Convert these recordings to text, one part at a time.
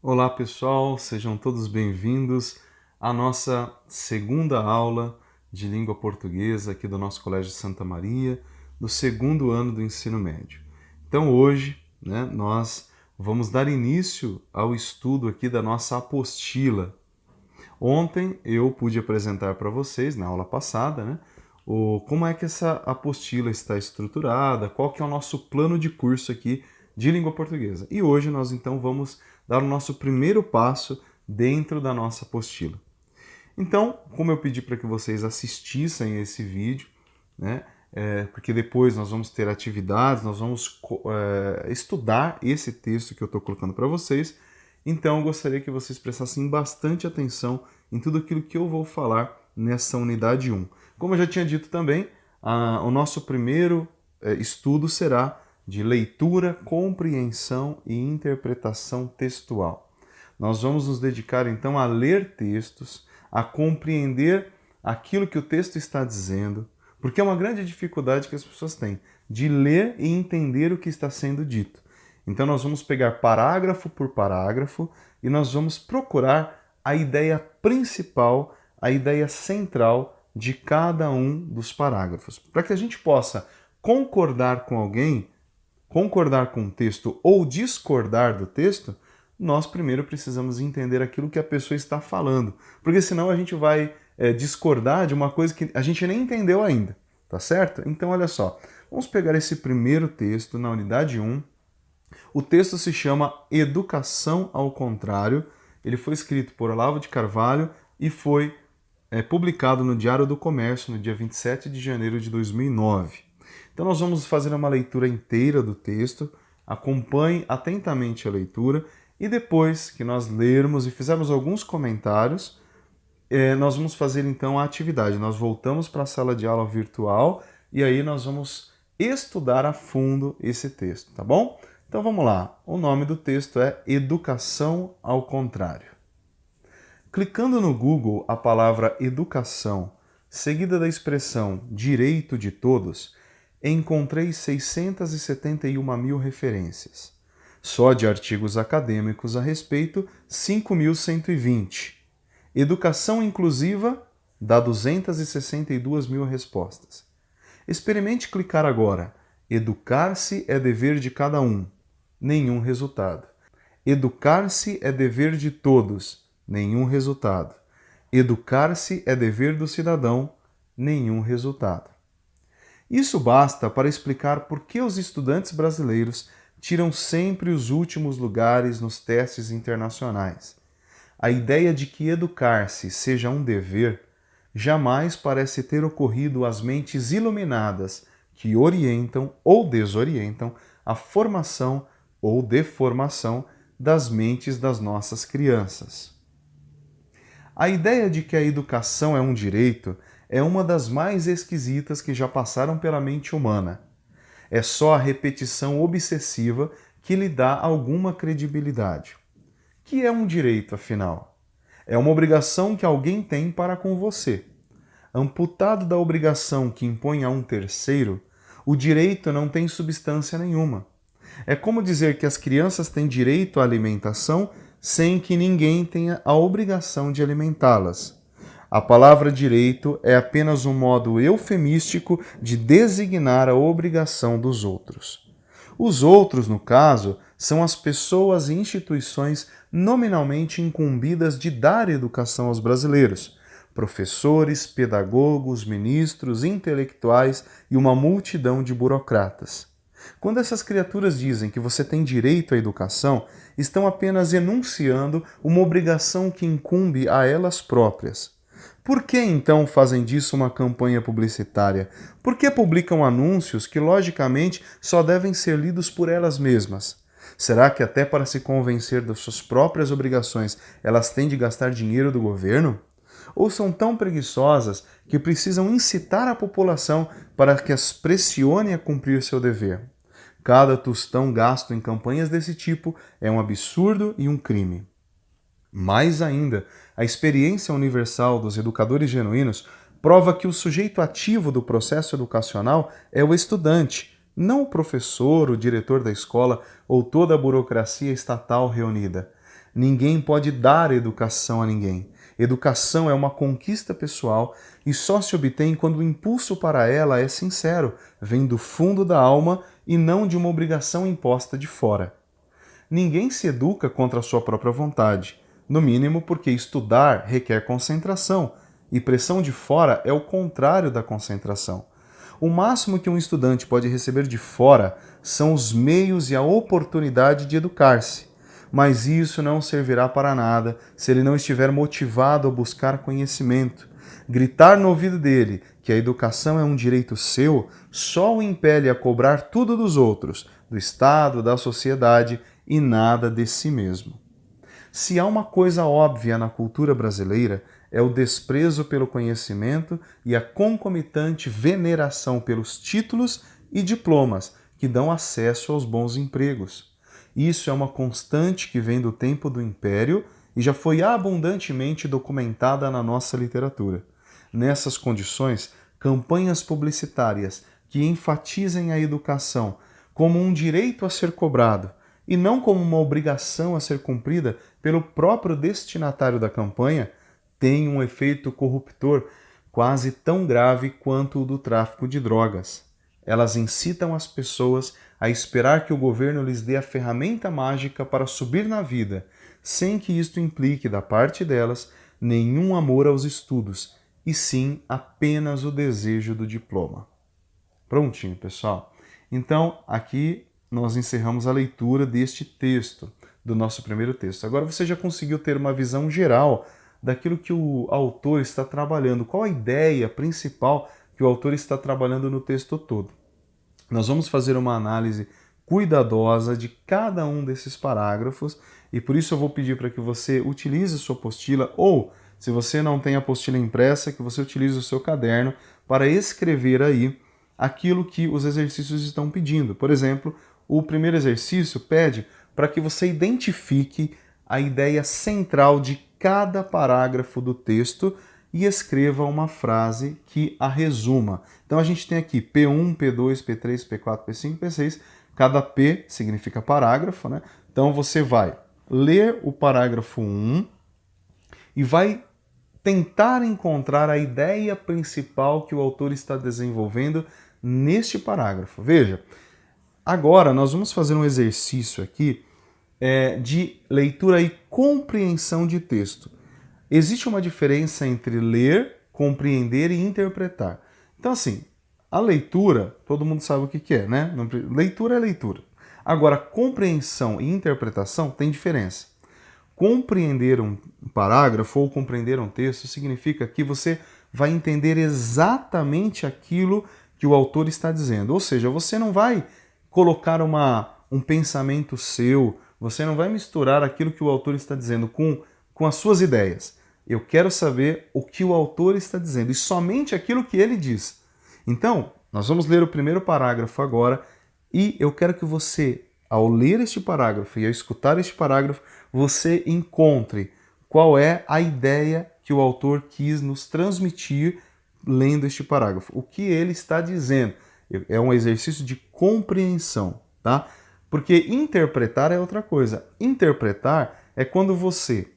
Olá pessoal, sejam todos bem-vindos à nossa segunda aula de língua portuguesa aqui do nosso Colégio Santa Maria, do segundo ano do ensino médio. Então hoje, nós vamos dar início ao estudo aqui da nossa apostila. Ontem eu pude apresentar para vocês, na aula passada, como é que essa apostila está estruturada, qual que é o nosso plano de curso aqui de língua portuguesa. E hoje nós então vamos dar o nosso primeiro passo dentro da nossa apostila. Então, como eu pedi para que vocês assistissem esse vídeo, porque depois nós vamos ter atividades, nós vamos estudar esse texto que eu estou colocando para vocês. Então, eu gostaria que vocês prestassem bastante atenção em tudo aquilo que eu vou falar nessa unidade 1. Como eu já tinha dito também, o nosso primeiro estudo será de leitura, compreensão e interpretação textual. Nós vamos nos dedicar então a ler textos, a compreender aquilo que o texto está dizendo, porque é uma grande dificuldade que as pessoas têm de ler e entender o que está sendo dito. Então nós vamos pegar parágrafo por parágrafo e nós vamos procurar a ideia principal, a ideia central de cada um dos parágrafos, para que a gente possa concordar com alguém, concordar com o texto ou discordar do texto. Nós primeiro precisamos entender aquilo que a pessoa está falando, porque senão a gente vai discordar de uma coisa que a gente nem entendeu ainda, tá certo? Então olha só, vamos pegar esse primeiro texto na unidade 1. O texto se chama Educação ao Contrário, ele foi escrito por Olavo de Carvalho e foi publicado no Diário do Comércio no dia 27 de janeiro de 2009. Então nós vamos fazer uma leitura inteira do texto, acompanhe atentamente a leitura e depois que nós lermos e fizermos alguns comentários, nós vamos fazer então a atividade. Nós voltamos para a sala de aula virtual e aí nós vamos estudar a fundo esse texto, tá bom? Então vamos lá. O nome do texto é Educação ao Contrário. Clicando no Google a palavra educação, seguida da expressão direito de todos, encontrei 671 mil referências. Só de artigos acadêmicos a respeito, 5.120. Educação inclusiva dá 262 mil respostas. Experimente clicar agora. Educar-se é dever de cada um. Nenhum resultado. Educar-se é dever de todos. Nenhum resultado. Educar-se é dever do cidadão. Nenhum resultado. Isso basta para explicar por que os estudantes brasileiros tiram sempre os últimos lugares nos testes internacionais. A ideia de que educar-se seja um dever jamais parece ter ocorrido às mentes iluminadas que orientam ou desorientam a formação ou deformação das mentes das nossas crianças. A ideia de que a educação é um direito é uma das mais esquisitas que já passaram pela mente humana. É só a repetição obsessiva que lhe dá alguma credibilidade. Que é um direito, afinal? É uma obrigação que alguém tem para com você. Amputado da obrigação que impõe a um terceiro, o direito não tem substância nenhuma. É como dizer que as crianças têm direito à alimentação sem que ninguém tenha a obrigação de alimentá-las. A palavra direito é apenas um modo eufemístico de designar a obrigação dos outros. Os outros, no caso, são as pessoas e instituições nominalmente incumbidas de dar educação aos brasileiros: professores, pedagogos, ministros, intelectuais e uma multidão de burocratas. Quando essas criaturas dizem que você tem direito à educação, estão apenas enunciando uma obrigação que incumbe a elas próprias. Por que então fazem disso uma campanha publicitária? Por que publicam anúncios que, logicamente, só devem ser lidos por elas mesmas? Será que até para se convencer das suas próprias obrigações elas têm de gastar dinheiro do governo? Ou são tão preguiçosas que precisam incitar a população para que as pressione a cumprir seu dever? Cada tostão gasto em campanhas desse tipo é um absurdo e um crime. Mais ainda, a experiência universal dos educadores genuínos prova que o sujeito ativo do processo educacional é o estudante, não o professor, o diretor da escola ou toda a burocracia estatal reunida. Ninguém pode dar educação a ninguém. Educação é uma conquista pessoal e só se obtém quando o impulso para ela é sincero, vem do fundo da alma e não de uma obrigação imposta de fora. Ninguém se educa contra a sua própria vontade, no mínimo porque estudar requer concentração, e pressão de fora é o contrário da concentração. O máximo que um estudante pode receber de fora são os meios e a oportunidade de educar-se. Mas isso não servirá para nada se ele não estiver motivado a buscar conhecimento. Gritar no ouvido dele que a educação é um direito seu só o impele a cobrar tudo dos outros, do Estado, da sociedade e nada de si mesmo. Se há uma coisa óbvia na cultura brasileira, é o desprezo pelo conhecimento e a concomitante veneração pelos títulos e diplomas que dão acesso aos bons empregos. Isso é uma constante que vem do tempo do Império e já foi abundantemente documentada na nossa literatura. Nessas condições, campanhas publicitárias que enfatizem a educação como um direito a ser cobrado e não como uma obrigação a ser cumprida pelo próprio destinatário da campanha, têm um efeito corruptor quase tão grave quanto o do tráfico de drogas. Elas incitam as pessoas a esperar que o governo lhes dê a ferramenta mágica para subir na vida, sem que isto implique da parte delas nenhum amor aos estudos, e sim apenas o desejo do diploma. Prontinho, pessoal. Então, aqui nós encerramos a leitura deste texto, do nosso primeiro texto. Agora você já conseguiu ter uma visão geral daquilo que o autor está trabalhando, qual a ideia principal que o autor está trabalhando no texto todo. Nós vamos fazer uma análise cuidadosa de cada um desses parágrafos e por isso eu vou pedir para que você utilize sua apostila ou, se você não tem a apostila impressa, que você utilize o seu caderno para escrever aí aquilo que os exercícios estão pedindo. Por exemplo, o primeiro exercício pede para que você identifique a ideia central de cada parágrafo do texto e escreva uma frase que a resuma. Então a gente tem aqui P1, P2, P3, P4, P5, P6. Cada P significa parágrafo, né? Então você vai ler o parágrafo 1 e vai tentar encontrar a ideia principal que o autor está desenvolvendo neste parágrafo. Veja, agora nós vamos fazer um exercício aqui de leitura e compreensão de texto. Existe uma diferença entre ler, compreender e interpretar. Então, assim, a leitura, todo mundo sabe o que é, né? Leitura é leitura. Agora, compreensão e interpretação tem diferença. Compreender um parágrafo ou compreender um texto significa que você vai entender exatamente aquilo que o autor está dizendo. Ou seja, você não vai colocar um pensamento seu, você não vai misturar aquilo que o autor está dizendo com as suas ideias. Eu quero saber o que o autor está dizendo e somente aquilo que ele diz. Então, nós vamos ler o primeiro parágrafo agora e eu quero que você, ao ler este parágrafo e ao escutar este parágrafo, você encontre qual é a ideia que o autor quis nos transmitir lendo este parágrafo. O que ele está dizendo. É um exercício de compreensão, tá? Porque interpretar é outra coisa. Interpretar é quando você,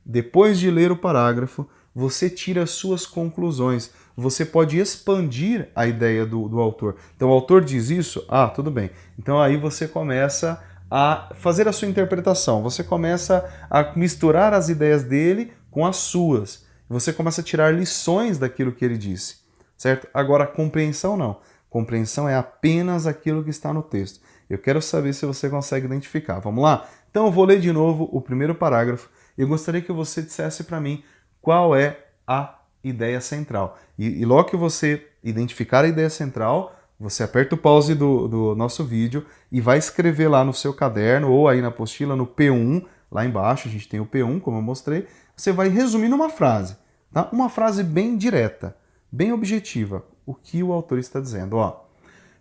depois de ler o parágrafo, você tira suas conclusões. Você pode expandir a ideia do autor. Então o autor diz isso? Ah, tudo bem. Então aí você começa a fazer a sua interpretação. Você começa a misturar as ideias dele com as suas. Você começa a tirar lições daquilo que ele disse, certo? Agora, compreensão não. Compreensão é apenas aquilo que está no texto. Eu quero saber se você consegue identificar. Vamos lá? Então eu vou ler de novo o primeiro parágrafo e eu gostaria que você dissesse para mim qual é a ideia central. E logo que você identificar a ideia central, você aperta o pause do nosso vídeo e vai escrever lá no seu caderno ou aí na apostila, no P1, lá embaixo, a gente tem o P1, como eu mostrei, você vai resumir numa frase, tá? Uma frase bem direta, bem objetiva, o que o autor está dizendo. Ó,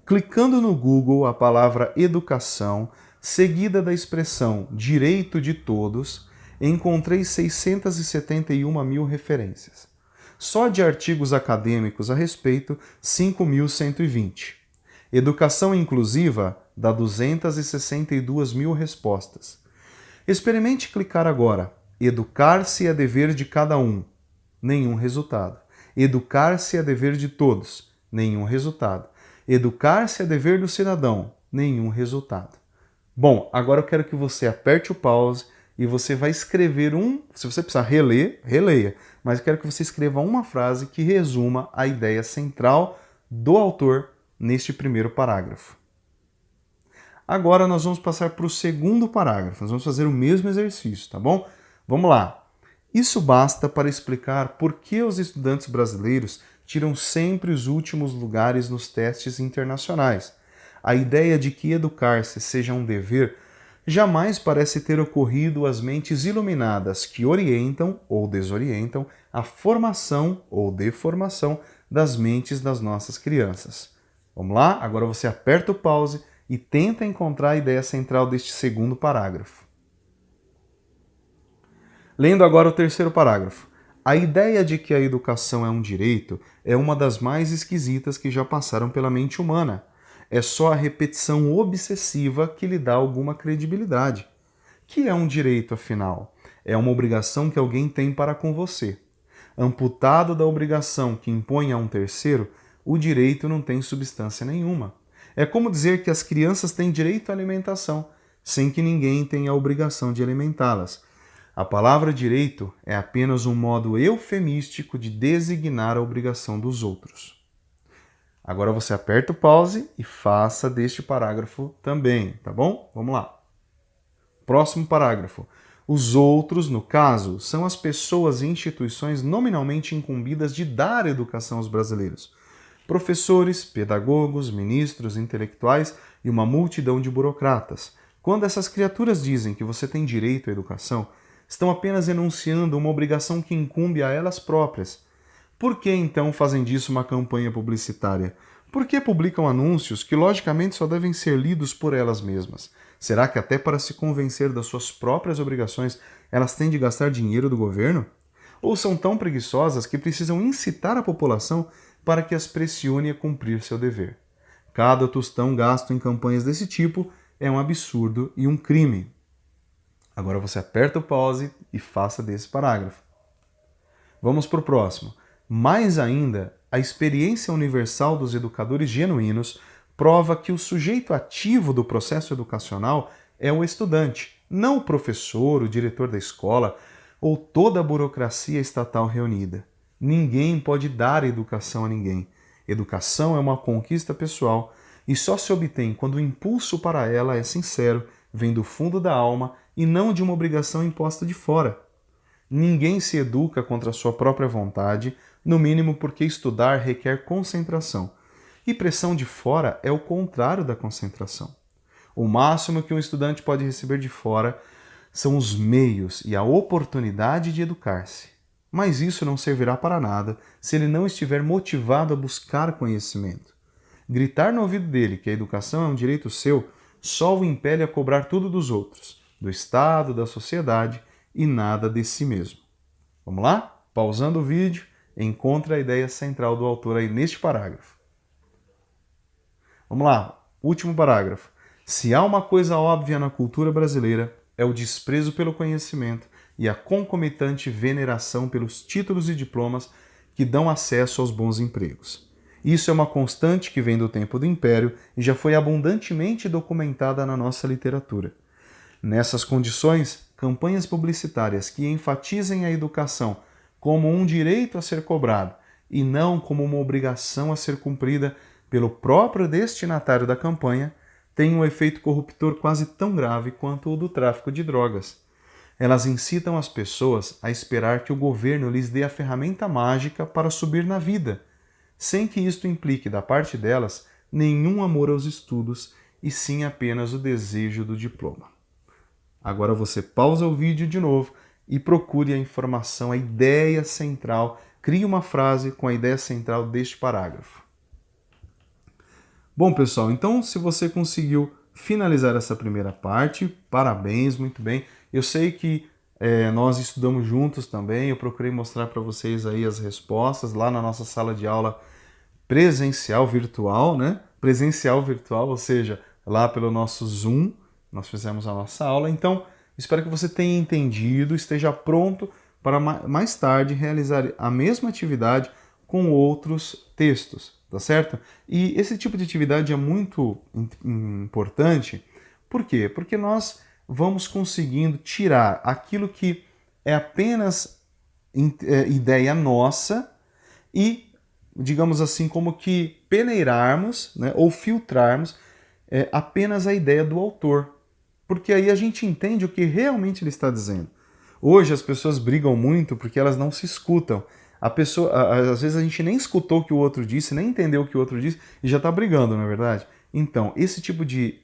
clicando no Google a palavra educação, seguida da expressão direito de todos, encontrei 671 mil referências. Só de artigos acadêmicos a respeito, 5.120. Educação inclusiva dá 262 mil respostas. Experimente clicar agora. Educar-se é dever de cada um. Nenhum resultado. Educar-se é dever de todos. Nenhum resultado. Educar-se é dever do cidadão. Nenhum resultado. Bom, agora eu quero que você aperte o pause e você vai escrever se você precisar reler, releia, mas eu quero que você escreva uma frase que resuma a ideia central do autor neste primeiro parágrafo. Agora nós vamos passar para o segundo parágrafo, nós vamos fazer o mesmo exercício, tá bom? Vamos lá. Isso basta para explicar por que os estudantes brasileiros tiram sempre os últimos lugares nos testes internacionais. A ideia de que educar-se seja um dever jamais parece ter ocorrido às mentes iluminadas que orientam ou desorientam a formação ou deformação das mentes das nossas crianças. Vamos lá? Agora você aperta o pause e tenta encontrar a ideia central deste segundo parágrafo. Lendo agora o terceiro parágrafo. A ideia de que a educação é um direito é uma das mais esquisitas que já passaram pela mente humana. É só a repetição obsessiva que lhe dá alguma credibilidade. Que é um direito, afinal? É uma obrigação que alguém tem para com você. Amputado da obrigação que impõe a um terceiro, o direito não tem substância nenhuma. É como dizer que as crianças têm direito à alimentação, sem que ninguém tenha a obrigação de alimentá-las. A palavra direito é apenas um modo eufemístico de designar a obrigação dos outros. Agora você aperta o pause e faça deste parágrafo também, tá bom? Vamos lá. Próximo parágrafo. Os outros, no caso, são as pessoas e instituições nominalmente incumbidas de dar educação aos brasileiros. Professores, pedagogos, ministros, intelectuais e uma multidão de burocratas. Quando essas criaturas dizem que você tem direito à educação, estão apenas enunciando uma obrigação que incumbe a elas próprias. Por que então fazem disso uma campanha publicitária? Por que publicam anúncios que logicamente só devem ser lidos por elas mesmas? Será que até para se convencer das suas próprias obrigações elas têm de gastar dinheiro do governo? Ou são tão preguiçosas que precisam incitar a população para que as pressione a cumprir seu dever? Cada tostão gasto em campanhas desse tipo é um absurdo e um crime. Agora você aperta o pause e faça desse parágrafo. Vamos para o próximo. Mais ainda, a experiência universal dos educadores genuínos prova que o sujeito ativo do processo educacional é o estudante, não o professor, o diretor da escola ou toda a burocracia estatal reunida. Ninguém pode dar educação a ninguém. Educação é uma conquista pessoal e só se obtém quando o impulso para ela é sincero, vem do fundo da alma e não de uma obrigação imposta de fora. Ninguém se educa contra a sua própria vontade, no mínimo porque estudar requer concentração. E pressão de fora é o contrário da concentração. O máximo que um estudante pode receber de fora são os meios e a oportunidade de educar-se. Mas isso não servirá para nada se ele não estiver motivado a buscar conhecimento. Gritar no ouvido dele que a educação é um direito seu só o impele a cobrar tudo dos outros, do Estado, da sociedade e nada de si mesmo. Vamos lá? Pausando o vídeo, encontra a ideia central do autor aí neste parágrafo. Vamos lá, último parágrafo. Se há uma coisa óbvia na cultura brasileira, é o desprezo pelo conhecimento e a concomitante veneração pelos títulos e diplomas que dão acesso aos bons empregos. Isso é uma constante que vem do tempo do Império e já foi abundantemente documentada na nossa literatura. Nessas condições, campanhas publicitárias que enfatizem a educação como um direito a ser cobrado e não como uma obrigação a ser cumprida pelo próprio destinatário da campanha têm um efeito corruptor quase tão grave quanto o do tráfico de drogas. Elas incitam as pessoas a esperar que o governo lhes dê a ferramenta mágica para subir na vida, sem que isto implique da parte delas nenhum amor aos estudos e sim apenas o desejo do diploma. Agora você pausa o vídeo de novo e procure a informação, a ideia central, crie uma frase com a ideia central deste parágrafo. Bom, pessoal, então se você conseguiu finalizar essa primeira parte, parabéns, muito bem. Eu sei que nós estudamos juntos também, eu procurei mostrar para vocês aí as respostas lá na nossa sala de aula presencial virtual, né? Presencial virtual, ou seja, lá pelo nosso Zoom, nós fizemos a nossa aula. Então, Espero que você tenha entendido, esteja pronto para mais tarde realizar a mesma atividade com outros textos, tá certo? E esse tipo de atividade é muito importante. Por quê? Porque nós vamos conseguindo tirar aquilo que é apenas ideia nossa e, digamos assim, como que peneirarmos, né, ou filtrarmos apenas a ideia do autor. Porque aí a gente entende o que realmente ele está dizendo. Hoje as pessoas brigam muito porque elas não se escutam. A pessoa, às vezes a gente nem escutou o que o outro disse, nem entendeu o que o outro disse e já está brigando, não é verdade? Então, esse tipo de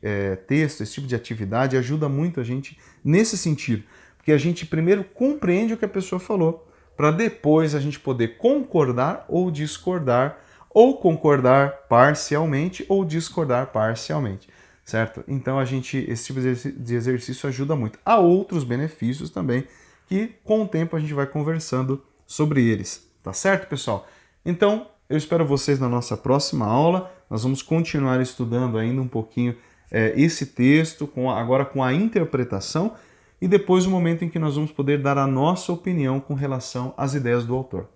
texto, esse tipo de atividade ajuda muito a gente nesse sentido. Porque a gente primeiro compreende o que a pessoa falou, para depois a gente poder concordar ou discordar, ou concordar parcialmente ou discordar parcialmente, certo? Então esse tipo de exercício ajuda muito. Há outros benefícios também que com o tempo a gente vai conversando sobre eles, tá certo, pessoal? Então eu espero vocês na nossa próxima aula. Nós vamos continuar estudando ainda um pouquinho esse texto, agora com a interpretação, e depois o momento em que nós vamos poder dar a nossa opinião com relação às ideias do autor.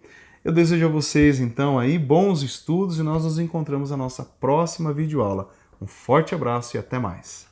Eu desejo a vocês, então, aí bons estudos e nós nos encontramos na nossa próxima videoaula. Um forte abraço e até mais!